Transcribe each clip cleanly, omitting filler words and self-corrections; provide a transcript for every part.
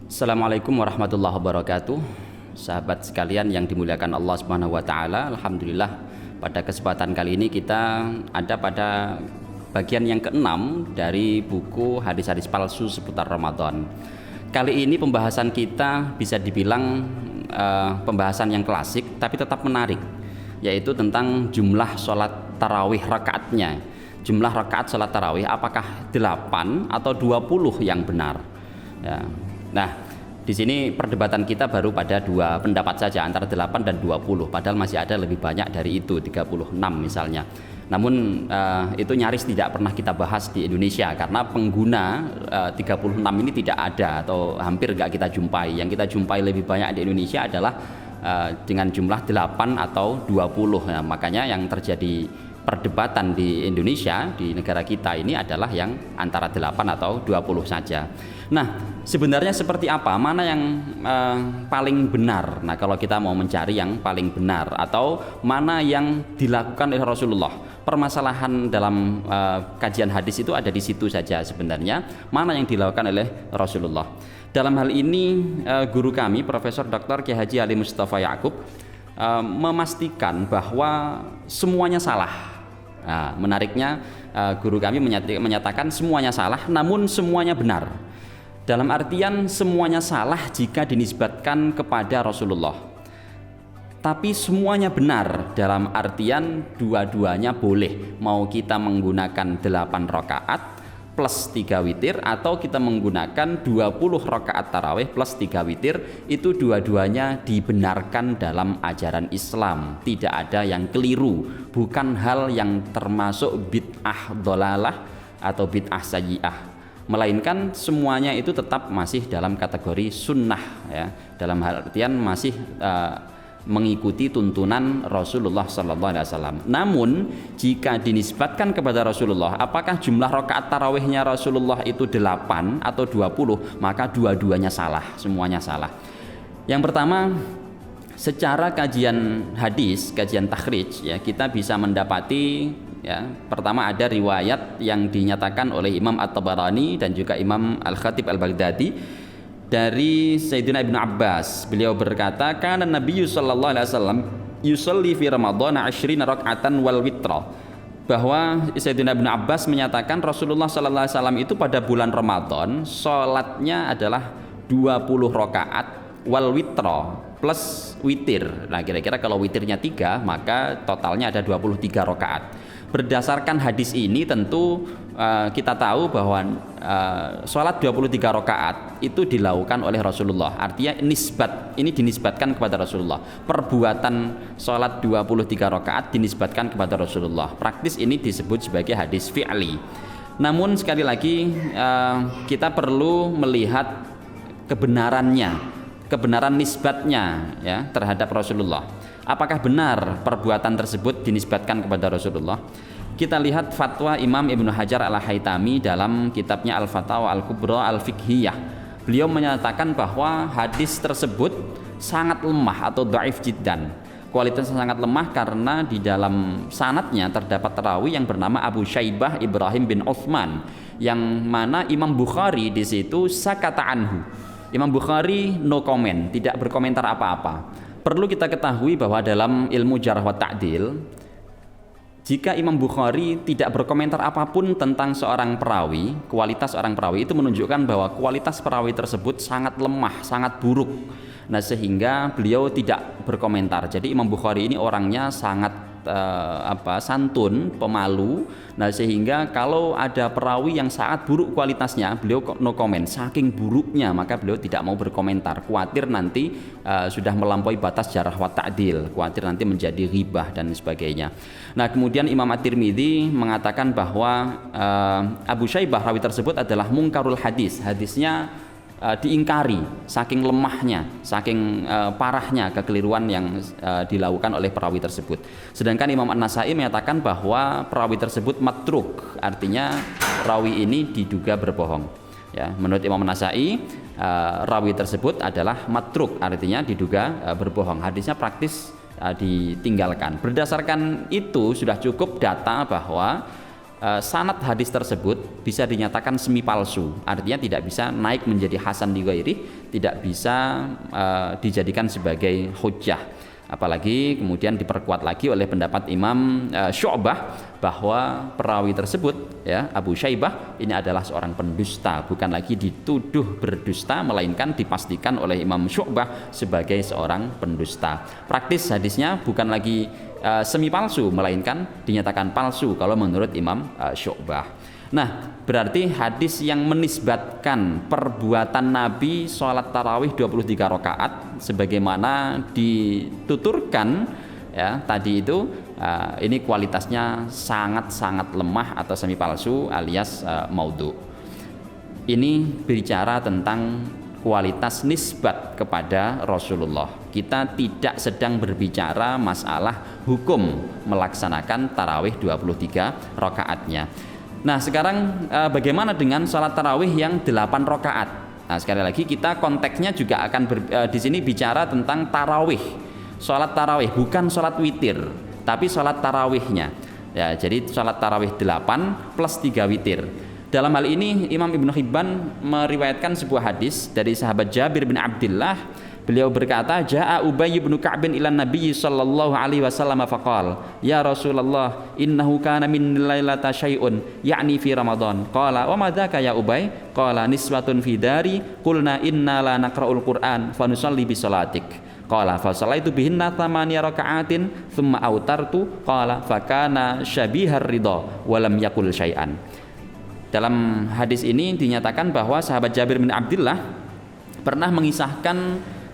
Assalamualaikum warahmatullahi wabarakatuh. Sahabat sekalian yang dimuliakan Allah Subhanahu wa taala, alhamdulillah pada kesempatan kali ini kita ada pada bagian yang ke-6 dari buku hadis-hadis palsu seputar Ramadan. Kali ini pembahasan kita bisa dibilang pembahasan yang klasik tapi tetap menarik, yaitu tentang jumlah sholat tarawih rakaatnya. Jumlah rakaat sholat tarawih apakah 8 atau 20 yang benar ya. Nah, di sini perdebatan kita baru pada dua pendapat saja, antara 8 dan 20, padahal masih ada lebih banyak dari itu, 36 misalnya. Namun itu nyaris tidak pernah kita bahas di Indonesia karena pengguna 36 ini tidak ada atau hampir nggak kita jumpai. Yang kita jumpai lebih banyak di Indonesia adalah dengan jumlah 8 atau 20. Nah, makanya yang terjadi perdebatan di Indonesia, di negara kita ini adalah yang antara 8 atau 20 saja. Nah, sebenarnya seperti apa? Mana yang paling benar? Nah, kalau kita mau mencari yang paling benar atau mana yang dilakukan oleh Rasulullah, permasalahan dalam kajian hadis itu ada di situ saja sebenarnya. Mana yang dilakukan oleh Rasulullah? Dalam hal ini guru kami Profesor Dr. Kiai Haji Ali Mustafa Ya'qub memastikan bahwa semuanya salah. Nah, menariknya guru kami menyatakan semuanya salah, namun semuanya benar. Dalam artian semuanya salah jika dinisbatkan kepada Rasulullah. Tapi semuanya benar dalam artian dua-duanya boleh. Mau kita menggunakan 8 rakaat plus 3 witir atau kita menggunakan 20 rakaat tarawih plus 3 witir, itu dua-duanya dibenarkan dalam ajaran Islam. Tidak ada yang keliru, bukan hal yang termasuk bid'ah dhalalah atau bid'ah sayyi'ah, melainkan semuanya itu tetap masih dalam kategori sunnah ya, dalam hal artian masih mengikuti tuntunan Rasulullah Sallallahu Alaihi Wasallam. Namun jika dinisbatkan kepada Rasulullah, apakah jumlah rakaat tarawihnya Rasulullah itu 8 atau 20, maka dua-duanya salah, semuanya salah. Yang pertama, secara kajian hadis, kajian takhrij ya, kita bisa mendapati ya, pertama ada riwayat yang dinyatakan oleh Imam At-Tabarani dan juga Imam Al-Khatib Al-Baghdadi dari Sayyidina Ibnu Abbas. Beliau berkata, kana Nabiyyu sallallahu alaihi wasallam yusalli fi Ramadan 20 raka'atan wal witra. Bahwa Sayyidina Ibnu Abbas menyatakan Rasulullah sallallahu alaihi wasallam itu pada bulan Ramadan salatnya adalah 20 rakaat wal witra plus witir. Nah, kira-kira kalau witirnya 3, maka totalnya ada 23 rakaat. Berdasarkan hadis ini tentu kita tahu bahwa sholat 23 rakaat itu dilakukan oleh Rasulullah. Artinya ini dinisbatkan kepada Rasulullah. Perbuatan sholat 23 rakaat dinisbatkan kepada Rasulullah. Praktis ini disebut sebagai hadis fi'li. Namun sekali lagi kita perlu melihat kebenaran nisbatnya ya terhadap Rasulullah. Apakah benar perbuatan tersebut dinisbatkan kepada Rasulullah? Kita lihat fatwa Imam Ibnu Hajar Al-Haytami dalam kitabnya Al-Fatawa Al-Kubra Al-Fiqhiyah. Beliau menyatakan bahwa hadis tersebut sangat lemah atau dhaif jiddan. Kualitasnya sangat lemah karena di dalam sanadnya terdapat rawi yang bernama Abu Syaibah Ibrahim bin Uthman, yang mana Imam Bukhari di situ sakata anhu. Imam Bukhari no comment, tidak berkomentar apa-apa. Perlu kita ketahui bahwa dalam ilmu jarh wa ta'dil, jika Imam Bukhari tidak berkomentar apapun tentang seorang perawi, kualitas seorang perawi, itu menunjukkan bahwa kualitas perawi tersebut sangat lemah, sangat buruk. Nah, sehingga beliau tidak berkomentar. Jadi Imam Bukhari ini orangnya sangat santun, pemalu. Nah, sehingga kalau ada perawi yang sangat buruk kualitasnya, beliau no comment. Saking buruknya, maka beliau tidak mau berkomentar. Khawatir nanti sudah melampaui batas jarh wa ta'dil, khawatir nanti menjadi ghibah dan sebagainya. Nah, kemudian Imam At-Tirmidzi mengatakan bahwa Abu Syaibah rawi tersebut adalah mungkarul hadis. Hadisnya diingkari, saking lemahnya, saking parahnya kekeliruan yang dilakukan oleh perawi tersebut. Sedangkan Imam An-Nasai menyatakan bahwa perawi tersebut matruk, artinya rawi ini diduga berbohong. Ya, menurut Imam An-Nasai, rawi tersebut adalah matruk, artinya diduga berbohong. Hadisnya praktis ditinggalkan. Berdasarkan itu sudah cukup data bahwa sanad hadis tersebut bisa dinyatakan semi palsu, artinya tidak bisa naik menjadi hasan li ghairi, tidak bisa dijadikan sebagai hujjah. Apalagi kemudian diperkuat lagi oleh pendapat Imam Syu'bah bahwa perawi tersebut ya Abu Syaibah ini adalah seorang pendusta, bukan lagi dituduh berdusta melainkan dipastikan oleh Imam Syu'bah sebagai seorang pendusta. Praktis hadisnya bukan lagi semi palsu melainkan dinyatakan palsu kalau menurut Imam Syu'bah. Nah, berarti hadis yang menisbatkan perbuatan Nabi sholat tarawih 23 rakaat sebagaimana dituturkan ya tadi itu, ini kualitasnya sangat-sangat lemah atau semi palsu alias maudhu. Ini bicara tentang kualitas nisbat kepada Rasulullah. Kita tidak sedang berbicara masalah hukum melaksanakan tarawih 23 rakaatnya. Nah sekarang bagaimana dengan sholat tarawih yang 8 rakaat? Nah sekali lagi kita konteksnya juga akan di sini bicara tentang tarawih, sholat tarawih bukan sholat witir, tapi sholat tarawihnya. Ya jadi sholat tarawih 8 plus 3 witir. Dalam hal ini Imam Ibnu Hibban meriwayatkan sebuah hadis dari sahabat Jabir bin Abdullah. Beliau berkata, "Ja'a Ubay bin Ka'b ila Nabi sallallahu alaihi wasallam faqala, ya Rasulullah, innahu kana min lailata syai'un, ya'ni fi Ramadan." Qala, "Wa ma dzaka ya Ubay?" Qala, "Niswatun fi dari, qulna inna la naqra'ul Qur'an fa nusalli bi salatik." Qala, "Fa sallaitu bihinna 8 raka'atin, thumma autartu." Qala, "Fa kana syabihar ridha wa lam yaqul syai'an." Dalam hadis ini dinyatakan bahwa sahabat Jabir bin Abdullah pernah mengisahkan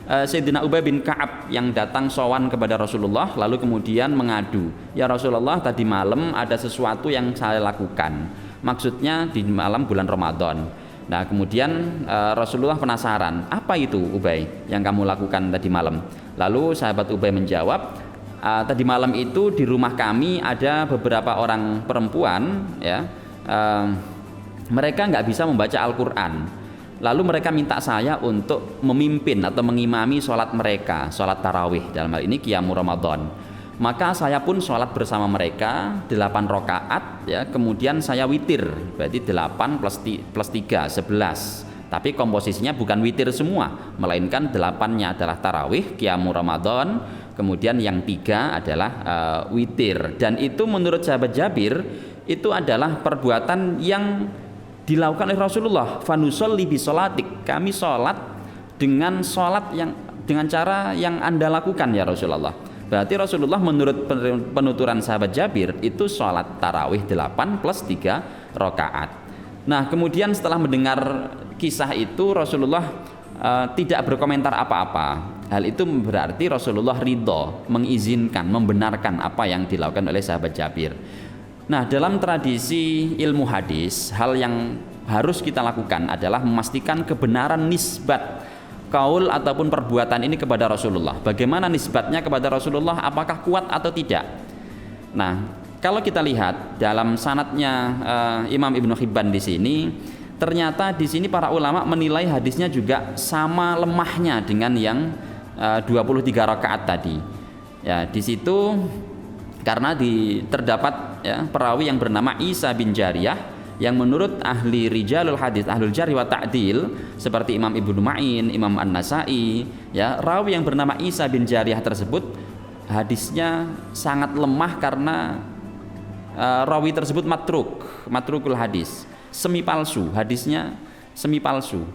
Sayyidina Ubay bin Ka'ab yang datang sowan kepada Rasulullah lalu kemudian mengadu, "Ya Rasulullah, tadi malam ada sesuatu yang saya lakukan." Maksudnya di malam bulan Ramadan. Nah kemudian Rasulullah penasaran, "Apa itu Ubay yang kamu lakukan tadi malam?" Lalu sahabat Ubay menjawab, "Tadi malam itu di rumah kami ada beberapa orang perempuan ya, mereka nggak bisa membaca Al-Quran. Lalu mereka minta saya untuk memimpin atau mengimami sholat mereka, sholat tarawih, dalam hal ini Qiyamu Ramadan. Maka saya pun sholat bersama mereka 8 rakaat ya, kemudian saya witir, berarti 8 plus 3, 11. Tapi komposisinya bukan witir semua, melainkan 8-nya adalah tarawih, Qiyamu Ramadan, kemudian yang 3 adalah witir. Dan itu menurut sahabat Jabir itu adalah perbuatan yang dilakukan oleh Rasulullah. Fanusolli bi sholatik, kami sholat dengan sholat yang dengan cara yang Anda lakukan ya Rasulullah. Berarti Rasulullah menurut penuturan sahabat Jabir itu sholat tarawih 8 plus 3 rakaat. Nah kemudian setelah mendengar kisah itu Rasulullah tidak berkomentar apa-apa. Hal itu berarti Rasulullah ridho, mengizinkan, membenarkan apa yang dilakukan oleh sahabat Jabir. Nah dalam tradisi ilmu hadis, hal yang harus kita lakukan adalah memastikan kebenaran nisbat kaul ataupun perbuatan ini kepada Rasulullah. Bagaimana nisbatnya kepada Rasulullah, apakah kuat atau tidak? Nah kalau kita lihat dalam sanadnya Imam Ibnu Hibban di sini, ternyata di sini para ulama menilai hadisnya juga sama lemahnya dengan yang 23 rakaat tadi. Ya di situ karena terdapat ya, perawi yang bernama Isa bin Jariyah yang menurut ahli rijalul hadis, ahlul jarh wa ta'dil seperti Imam Ibnu Ma'in, Imam An-Nasa'i, ya, rawi yang bernama Isa bin Jariyah tersebut hadisnya sangat lemah karena rawi tersebut matrukul hadis, semi palsu, hadisnya semi palsu.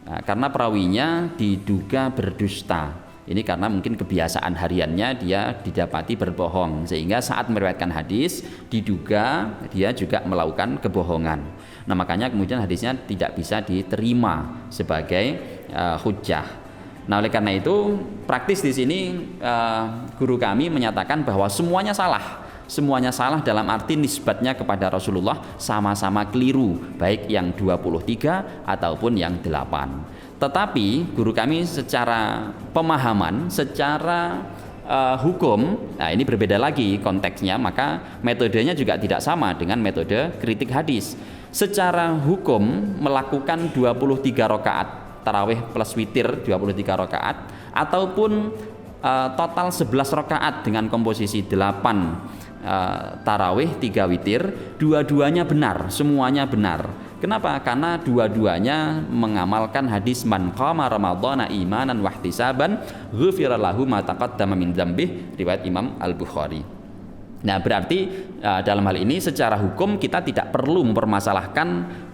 Nah, karena perawinya diduga berdusta. Ini karena mungkin kebiasaan hariannya dia didapati berbohong, sehingga saat meriwayatkan hadis diduga dia juga melakukan kebohongan. Nah makanya kemudian hadisnya tidak bisa diterima sebagai hujjah. Nah oleh karena itu praktis di sini guru kami menyatakan bahwa semuanya salah dalam arti nisbatnya kepada Rasulullah sama-sama keliru, baik yang 23 ataupun yang 8. Tetapi guru kami secara pemahaman, secara hukum, nah ini berbeda lagi konteksnya, maka metodenya juga tidak sama dengan metode kritik hadis. Secara hukum melakukan 23 rakaat tarawih plus witir 23 rakaat ataupun total 11 rakaat dengan komposisi 8 tarawih 3 witir, dua-duanya benar, semuanya benar. Kenapa? Karena dua-duanya mengamalkan hadis man qama ramadhana imanan wahtisaban ghufira lahu ma taqaddama min dzambih, riwayat Imam Al-Bukhari. Nah, berarti dalam hal ini secara hukum kita tidak perlu mempermasalahkan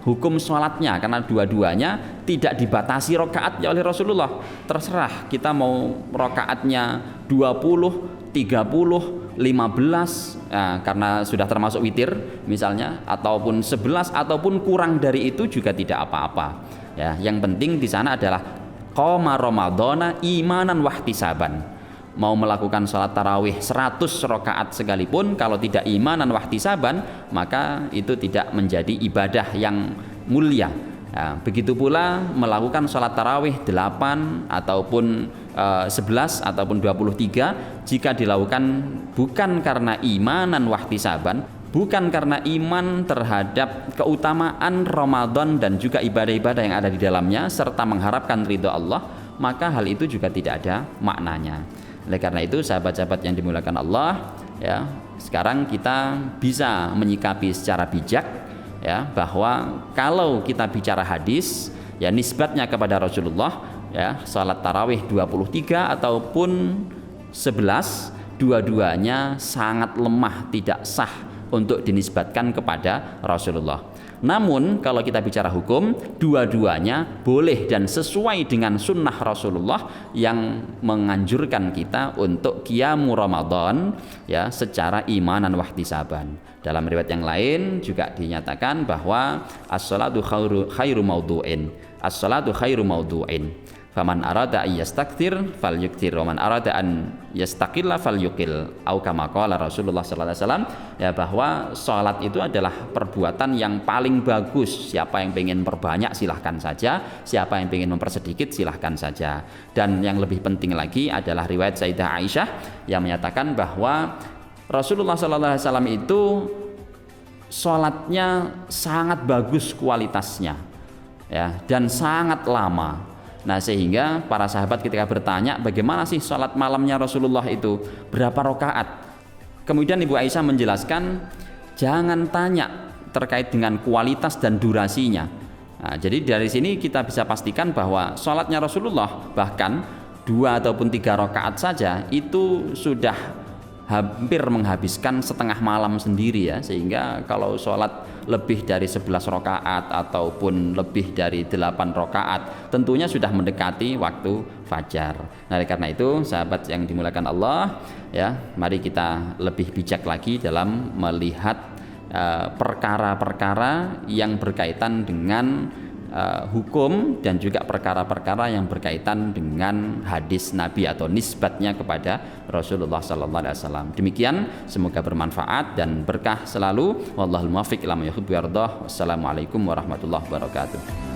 hukum sholatnya, karena dua-duanya tidak dibatasi rokaatnya oleh Rasulullah. Terserah kita mau rokaatnya 20, 30, 15, karena sudah termasuk witir misalnya, ataupun 11 ataupun kurang dari itu juga tidak apa-apa. Ya, yang penting di sana adalah qoma ramadhana imanan wahtisaban. Mau melakukan sholat tarawih 100 rakaat sekalipun, kalau tidak imanan wahtisaban, maka itu tidak menjadi ibadah yang mulia. Nah, begitu pula melakukan sholat tarawih 8 ataupun 11 ataupun 23, jika dilakukan bukan karena imanan wahtisaban, bukan karena iman terhadap keutamaan Ramadan dan juga ibadah-ibadah yang ada di dalamnya serta mengharapkan ridho Allah, maka hal itu juga tidak ada maknanya. Oleh karena itu, sahabat-sahabat yang dimuliakan Allah, ya, sekarang kita bisa menyikapi secara bijak, ya, bahwa kalau kita bicara hadis, ya, nisbatnya kepada Rasulullah, ya, salat tarawih 23 ataupun 11, dua-duanya sangat lemah, tidak sah untuk dinisbatkan kepada Rasulullah. Namun kalau kita bicara hukum, dua-duanya boleh dan sesuai dengan sunnah Rasulullah yang menganjurkan kita untuk qiyamu Ramadan, ya, secara imanan wahtisaban. Dalam riwayat yang lain juga dinyatakan bahwa as-salatu khairu maudhu'in, as-salatu khairu maudhu'in, faman arada an yastakthir falyukthir wa man arada an yastaqilla falyuqil, au kama qala Rasulullah sallallahu alaihi wasallam, ya, bahwa salat itu adalah perbuatan yang paling bagus. Siapa yang ingin perbanyak silahkan saja, siapa yang ingin mempersedikit silahkan saja. Dan yang lebih penting lagi adalah riwayat Sayyidah Aisyah yang menyatakan bahwa Rasulullah sallallahu alaihi wasallam itu salatnya sangat bagus kualitasnya, ya, dan sangat lama. Nah, sehingga para sahabat ketika bertanya bagaimana sih sholat malamnya Rasulullah itu, berapa rakaat, kemudian Ibu Aisyah menjelaskan jangan tanya terkait dengan kualitas dan durasinya. Nah, jadi dari sini kita bisa pastikan bahwa sholatnya Rasulullah bahkan 2 ataupun 3 rakaat saja itu sudah hampir menghabiskan setengah malam sendiri, ya, sehingga kalau sholat lebih dari 11 rakaat ataupun lebih dari 8 rakaat tentunya sudah mendekati waktu fajar. Nah, karena itu sahabat yang dimuliakan Allah, ya, mari kita lebih bijak lagi dalam melihat perkara-perkara yang berkaitan dengan hukum dan juga perkara-perkara yang berkaitan dengan hadis Nabi atau nisbatnya kepada Rasulullah sallallahu alaihi wasallam. Demikian, semoga bermanfaat dan berkah selalu. Wallahul muwaffiq ila ma yuhibbu wa yardah. Wassalamualaikum warahmatullahi wabarakatuh.